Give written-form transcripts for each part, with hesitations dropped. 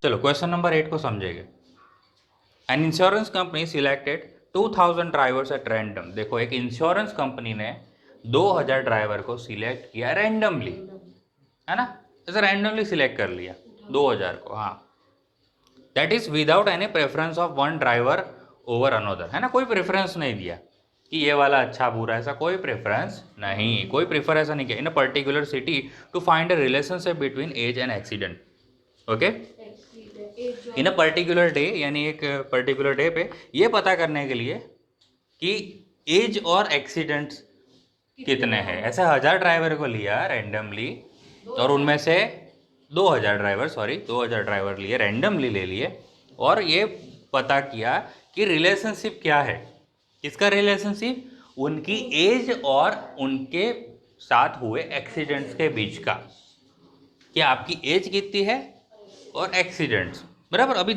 चलो question number 8 को समझेंगे। An insurance company selected 2000 drivers at random. देखो एक इंश्योरेंस कंपनी ने 2000 ड्राइवर को सिलेक्ट किया रैंडमली, है ना, ऐसे रैंडमली सिलेक्ट कर लिया 2000 को। हाँ, that is without any preference of one driver over another, है ना, कोई प्रेफरेंस नहीं दिया कि ये वाला अच्छा बुरा, ऐसा कोई प्रेफरेंस नहीं, कोई प्रेफर ऐसा नहीं किया। In a particular city to find a relationship between age and accident. Okay, in a particular day, यानी एक पर्टिकुलर डे पे ये पता करने के लिए कि एज और एक्सीडेंट्स कितने हैं। ऐसे 1000 ड्राइवर को लिया रैंडमली और उनमें से 2000 ड्राइवर, सॉरी 2000 ड्राइवर लिए, रैंडमली ले लिए और ये पता किया कि रिलेशनशिप क्या है। किसका रिलेशनशिप? उनकी एज और उनके साथ हुए एक्सीडेंट्स के बीच का, कि आपकी एज कितनी है और एक्सीडेंट्स, बराबर। अभी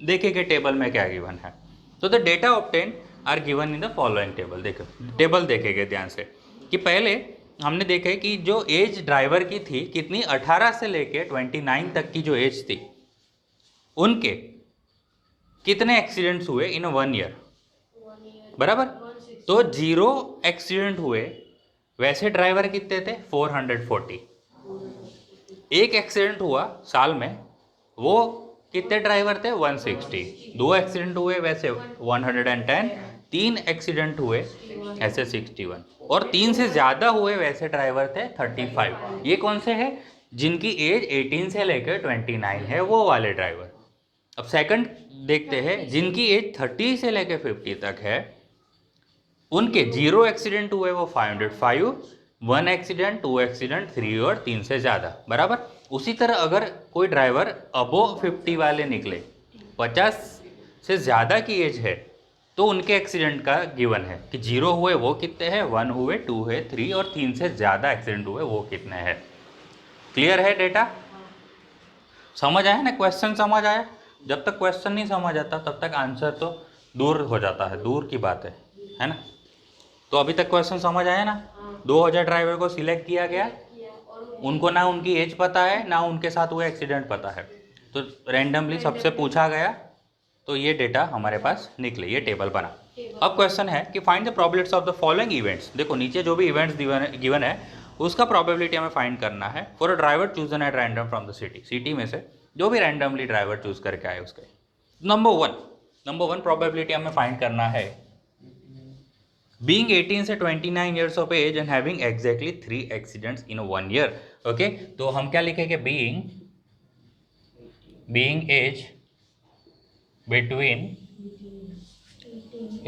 देखेंगे टेबल में क्या गिवन है। तो the data obtain are given in the following table. देखो टेबल देखेंगे ध्यान से कि पहले हमने देखा है कि जो एज ड्राइवर की थी कितनी, 18 से लेके 29 तक की जो एज थी, उनके कितने एक्सीडेंट्स हुए इन 1 ईयर, बराबर। तो 0 एक्सीडेंट हुए वैसे ड्राइवर कितने थे? 440। एक एक्सीडेंट हुआ साल में, वो कितने ड्राइवर थे? 160। 2 एक्सीडेंट हुए वैसे 110। 3 एक्सीडेंट हुए ऐसे 61 और 3 से ज़्यादा हुए वैसे ड्राइवर थे 35। ये कौन से हैं? जिनकी एज 18 से लेकर 29 है, वो वाले ड्राइवर। अब सेकंड देखते हैं, जिनकी एज 30 से लेकर 50 तक है, उनके 0 एक्सीडेंट हुए वो 505, 1 एक्सीडेंट, 2 एक्सीडेंट, 3 और 3 से ज़्यादा, बराबर। उसी तरह अगर कोई ड्राइवर अबोव 50 वाले निकले, 50 से ज़्यादा की एज है, तो उनके एक्सीडेंट का गिवन है कि 0 हुए वो कितने हैं, 1 हुए, 2 है, 3 और 3 से ज़्यादा एक्सीडेंट हुए वो कितने हैं। क्लियर है डेटा? समझ आया ना? क्वेश्चन समझ आया? जब तक क्वेश्चन नहीं समझ आता तब तक आंसर तो दूर हो जाता है, दूर की बात है ना। तो अभी तक क्वेश्चन समझ आया ना? 2000 ड्राइवर को सिलेक्ट किया गया, उनको ना उनकी एज पता है ना उनके साथ हुआ एक्सीडेंट पता है, तो रैंडमली सबसे पूछा गया, तो ये डेटा हमारे पास निकले, ये टेबल बना। अब क्वेश्चन है कि find the probabilities of the following events. देखो नीचे जो भी इवेंट्स गिवन है उसका प्रोबेबिलिटी हमें फाइंड करना है for a driver chosen at random from the city में से जो भी रैंडमली ड्राइवर चूज करके आए उसके। नंबर वन प्रोबेबिलिटी हमें फाइंड करना है, being 18 से 29 years of age and having exactly 3 accidents in 1 year। Okay, तो हम क्या लिखेंगे? being age between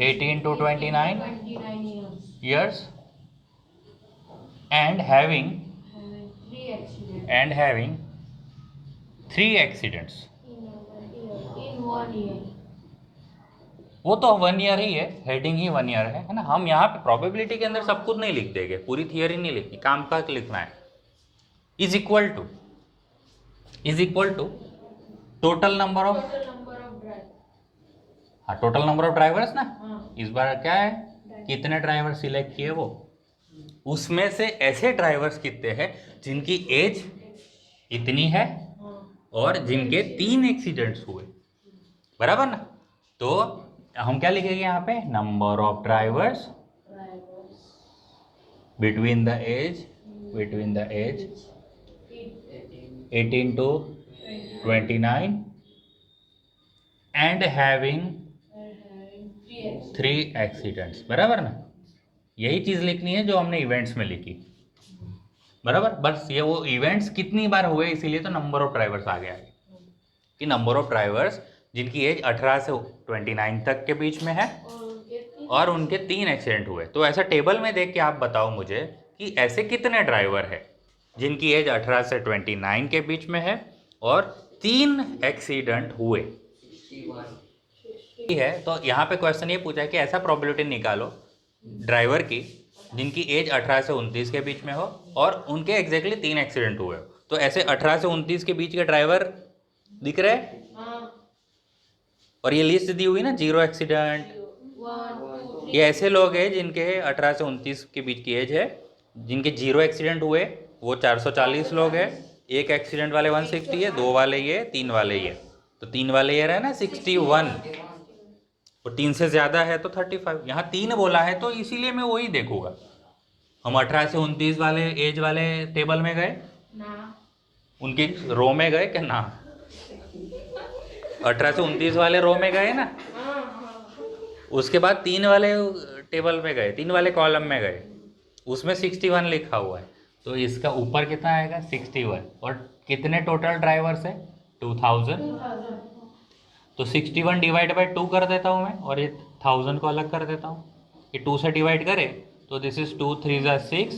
18 to 29 years and having 3 accidents in 1 year। वो तो 1 ईयर ही है, हेडिंग ही 1 ईयर है ना। हम यहाँ पे प्रोबेबिलिटी के अंदर सब कुछ नहीं लिख देंगे, पूरी थियरी नहीं लिखनी, काम का लिखना है। Is equal to total number of, हाँ टोटल नंबर ऑफ ड्राइवर्स ना। इस बार क्या है, कितने ड्राइवर सिलेक्ट किए, वो उसमें से ऐसे ड्राइवर्स कितने हैं जिनकी एज इतनी है और जिनके 3 एक्सीडेंट्स हुए, बराबर ना। तो हम क्या लिखेंगे यहाँ पे? Number of drivers between the age 18 to 29 and having 3 accidents, बराबर ना। यही चीज़ लिखनी है जो हमने इवेंट्स में लिखी, बराबर। बस ये वो इवेंट्स कितनी बार हुए इसीलिए तो नंबर ऑफ ड्राइवर्स आ गया है कि नंबर ऑफ ड्राइवर्स जिनकी एज 18 से 29 तक के बीच में है और उनके 3 एक्सीडेंट हुए। तो ऐसा टेबल में देख के आप बताओ मुझे कि ऐसे कितने ड्राइवर है जिनकी एज 18 से 29 के बीच में है और 3 एक्सीडेंट हुए है। तो यहाँ पे क्वेश्चन ये पूछा है कि ऐसा प्रोबेबिलिटी निकालो ड्राइवर की जिनकी एज 18 से 29 के बीच में हो और उनके एग्जैक्टली 3 एक्सीडेंट हुए हो। तो ऐसे 18 से 29 के बीच के ड्राइवर दिख रहे हैं, और ये लिस्ट दी हुई ना, 0 एक्सीडेंट, ये ऐसे लोग हैं जिनके 18 से 29 के बीच की एज है, जिनके 0 एक्सीडेंट हुए वो 440 लोग हैं, 1 एक्सीडेंट वाले 160 है, 2 वाले ये, 3 वाले ये, तो 3 वाले ये रहे ना 61, और 3 से ज़्यादा है तो 35। यहाँ 3 बोला है तो इसीलिए मैं वही देखूंगा। हम 18 से 29 वाले एज वाले टेबल में गए, ना उनकी रो में गए क्या ना? 18 से 29 वाले रो में गए ना, उसके बाद 3 वाले टेबल में गए, 3 वाले कॉलम में गए, उसमें 61 लिखा हुआ है, तो इसका ऊपर कितना आएगा 61। और कितने टोटल ड्राइवर्स है 2000, तो 61 डिवाइड बाई 2 कर देता हूँ मैं, और ये 1000 को अलग कर देता हूँ। ये 2 से डिवाइड करे तो दिस इज 2 3 ज़ा 6,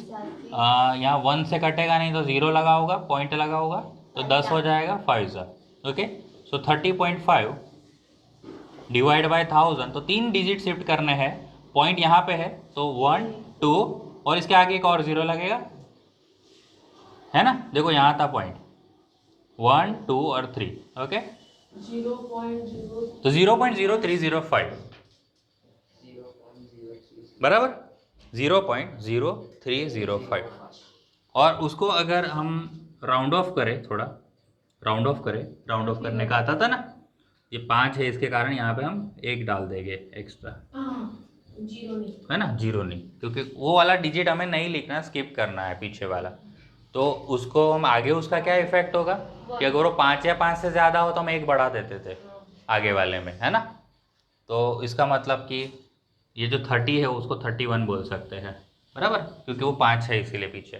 यहाँ 1 से कटेगा नहीं तो 0 लगा होगा, पॉइंट लगा होगा, तो 10 हो जाएगा 5 ज़ा। ओके, सो 30.5 डिवाइड बाय 1000, तो 3 डिजिट शिफ्ट करने हैं, पॉइंट यहाँ पे है तो 1 2 और इसके आगे एक और 0 लगेगा, है ना? देखो यहाँ था पॉइंट 1 2 और 3। ओके, 0.0 तो 0.0305 बराबर 0.0305। और उसको अगर हम राउंड ऑफ करें, थोड़ा राउंड ऑफ करें, राउंड ऑफ करने का आता था ना, ये 5 है इसके कारण यहाँ पे हम 1 डाल देंगे एक्स्ट्रा, जीरो नहीं है ना? 0 नहीं, क्योंकि वो वाला डिजिट हमें नहीं लिखना, स्किप करना है पीछे वाला। तो उसको हम आगे, उसका क्या इफेक्ट होगा कि अगर वो 5 या 5 से ज़्यादा हो तो हम 1 बढ़ा देते थे आगे वाले में, है ना? तो इसका मतलब कि ये जो 30 है उसको 31 बोल सकते हैं, बराबर, क्योंकि वो 5 है इसीलिए पीछे।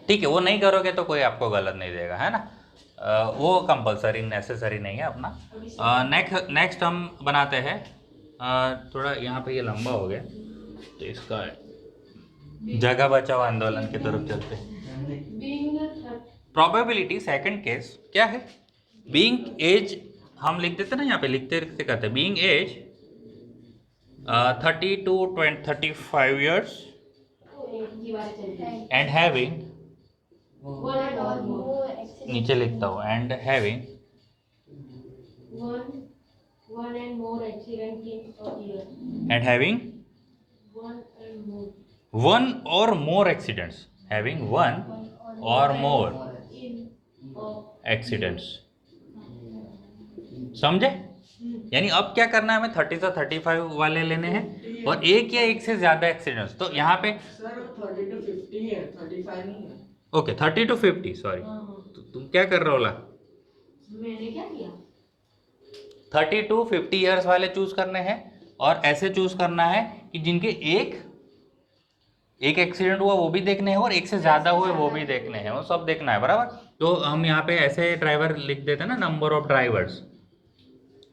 ठीक है, वो नहीं करोगे तो कोई आपको गलत नहीं देगा, है ना? वो कंपलसरी नेसेसरी नहीं है अपना। नेक्स्ट हम बनाते हैं, थोड़ा यहाँ पे ये लंबा हो गया तो इसका जगह बचाओ आंदोलन की तरफ चलते हैं। प्रोबेबिलिटी सेकंड केस क्या है? बीइंग एज हम लिख देते ना, यहाँ पे लिखते लिखते कहते हैं being as 30 to 35 years and having, नीचे लिखता हूँ, and having one and more accident in a year. and having One and more one or more accidents, having one or more in a accidents। समझे? यानी अब क्या करना है, हमें 30 से 35 वाले लेने हैं और एक या एक से ज्यादा एक्सीडेंट्स। तो यहाँ पे सर 30 to 50 है, 35 नहीं है। ओके 30 to 50, सॉरी, तो तुम क्या कर रहे हो ला? मैंने क्या किया? 30 to 50 ईयर्स वाले चूज करने हैं, और ऐसे चूज करना है कि जिनके एक एक्सीडेंट हुआ वो भी देखने हैं, और एक से ज्यादा हुए वो भी देखने हैं, वो सब देखना है, बराबर। तो हम यहाँ पे ऐसे ड्राइवर लिख देते हैं ना, number of drivers,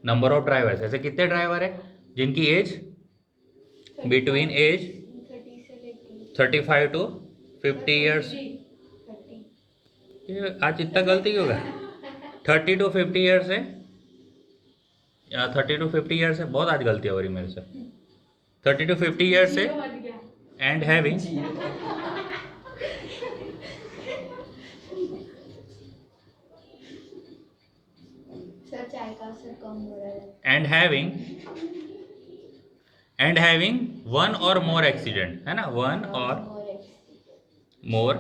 number of drivers, ऐसे कितने ड्राइवर है जिनकी age between age 35 to 50 years. आज इतना गलती क्यों होगा? 30 to 50 ईयर्स है, या 30 to 50 ईयर्स है, बहुत आज गलती हो रही मेरे से। 30 to 50 ईयर्स है एंड हैविंग सर चाय का असर कम हो रहा है। एंड हैविंग वन और मोर एक्सीडेंट, है ना? वन और मोर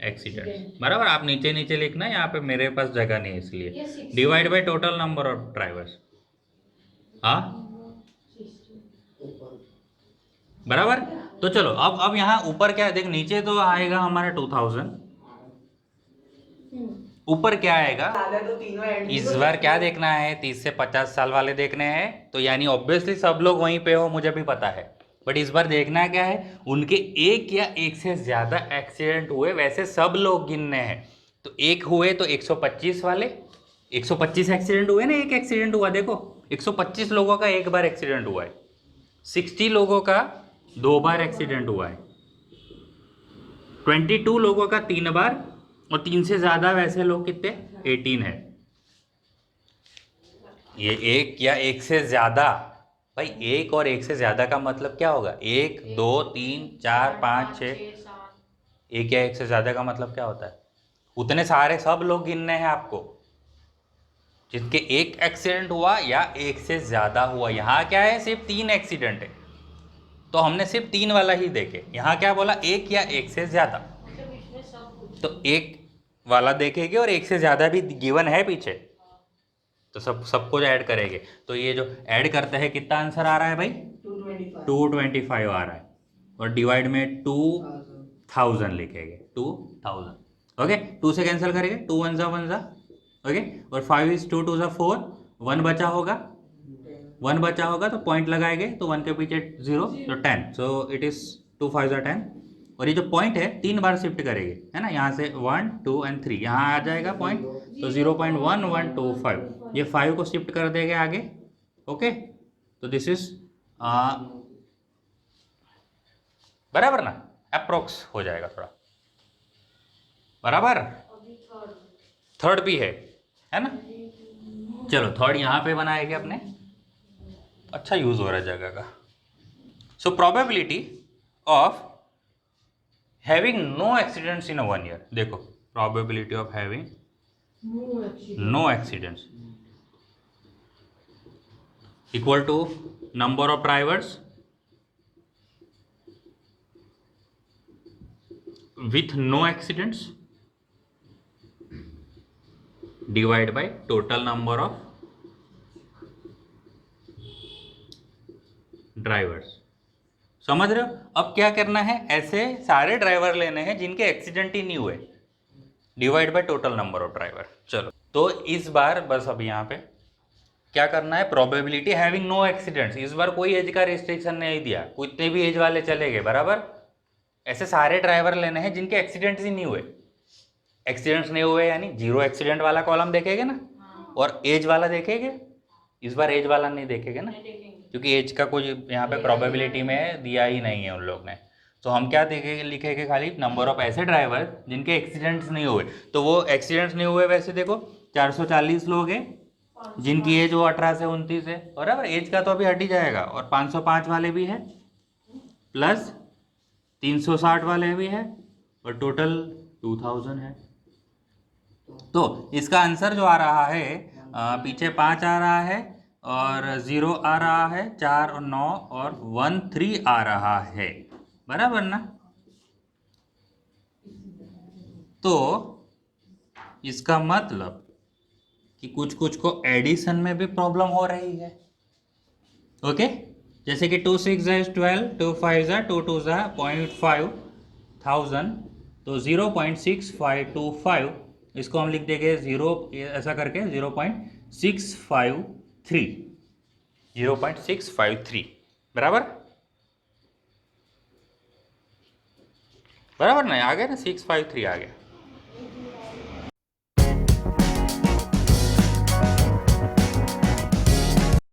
एक्सीडेंट, बराबर। आप नीचे नीचे लिखना, यहाँ पे मेरे पास जगह नहीं है इसलिए। Divide by total number of drivers, हाँ बराबर। तो चलो अब यहाँ ऊपर क्या है, देख, नीचे तो आएगा हमारा 2000, ऊपर क्या आएगा तो तीनों एंड इस बार क्या देखना है, 30 से 50 साल वाले देखने हैं, तो यानी ऑब्वियसली सब लोग वहीं पे हो, मुझे भी पता है, बट इस बार देखना क्या है, उनके एक या एक से ज्यादा एक्सीडेंट हुए, वैसे सब लोग गिनने हैं। तो एक हुए तो 125 वाले, 125 एक्सीडेंट हुए ना, एक एक्सीडेंट हुआ, देखो 125 लोगों का एक बार एक्सीडेंट हुआ है, 60 लोगों का 2 बार एक्सीडेंट हुआ है, 22 लोगों का 3 बार, और 3 से ज्यादा वैसे लोग कितने 18 है। ये एक या एक से ज्यादा, भाई एक और एक से ज्यादा का मतलब क्या होगा, 1 2 3 4 5 6, एक या एक से ज्यादा का मतलब क्या होता है, उतने सारे सब लोग गिनने हैं आपको जिनके एक एक्सीडेंट हुआ या एक से ज्यादा हुआ। यहाँ क्या है, सिर्फ 3 एक्सीडेंट है, तो हमने सिर्फ 3 वाला ही देखे। यहाँ क्या बोला, एक या एक से ज्यादा, तो एक वाला देखेंगे और एक से ज्यादा भी गिवन है पीछे, तो सब कुछ ऐड करेंगे, तो ये जो ऐड करते हैं कितना आंसर आ रहा है भाई? 225. 225 आ रहा है, और डिवाइड में 2000 लिखेंगे, 2000। ओके, 2 से कैंसिल करेंगे, 2 1 जा, ओके, और 5 is 2 2 जा 4, 1 बचा होगा, 1 बचा होगा तो पॉइंट लगाएंगे, तो 1 के पीछे 0 तो 10, सो इट इज 2 5 जा 10। और ये जो पॉइंट है 3 बार शिफ्ट करेंगे, है ना, यहाँ से 1 2 एंड 3 यहाँ आ जाएगा पॉइंट, तो 0.1125, ये 5 को शिफ्ट कर देंगे आगे। ओके, तो दिस इज बराबर ना, अप्रोक्स हो जाएगा थोड़ा, बराबर। थर्ड भी है ना, चलो थर्ड यहाँ पे बनाएंगे अपने, अच्छा यूज हो रहा है जगह का। So probability of having no accidents in 1 year, देखो probability of having no accidents equal to number of drivers with no accidents divide by total number of drivers. समझ रहे हो? अब क्या करना है, ऐसे सारे ड्राइवर लेने हैं जिनके एक्सीडेंट ही नहीं हुए, divide by total number of driver. चलो, तो इस बार बस अब यहाँ पे क्या करना है, प्रोबेबिलिटी हैविंग नो एक्सीडेंट्स, इस बार कोई एज का रिस्ट्रिक्शन नहीं दिया, कितने भी एज वाले चलेंगे, बराबर। ऐसे सारे ड्राइवर लेने हैं जिनके एक्सीडेंट्स ही नहीं हुए, एक्सीडेंट्स नहीं हुए यानी 0 एक्सीडेंट वाला कॉलम देखेंगे ना, और एज वाला देखेंगे, इस बार एज वाला नहीं देखेंगे ना, क्योंकि एज का कुछ यहाँ पे प्रोबेबिलिटी में दिया ही नहीं है उन लोग ने। तो हम क्या देखेंगे, लिखेंगे खाली नंबर ऑफ ऐसे ड्राइवर जिनके एक्सीडेंट्स नहीं हुए, तो वो एक्सीडेंट्स नहीं हुए वैसे देखो 440 लोग हैं जिनकी एज वो 18 से 29 है, बराबर, एज का तो अभी हट ही जाएगा, और 505 वाले भी है, प्लस 360 वाले भी है, और टोटल 2000 है। तो इसका आंसर जो आ रहा है, पीछे 5 आ रहा है, और 0 आ रहा है, 4 और 9 और 1 3 आ रहा है, बराबर ना। तो इसका मतलब कि कुछ कुछ को एडिशन में भी प्रॉब्लम हो रही है। ओके, जैसे कि 2 6 is 12, 2 5 2 2 0.5,000, तो 0.6525 इसको हम लिख देंगे 0 ऐसा करके 0.653 बराबर, बराबर ना, आ गया ना, 653 आ गया।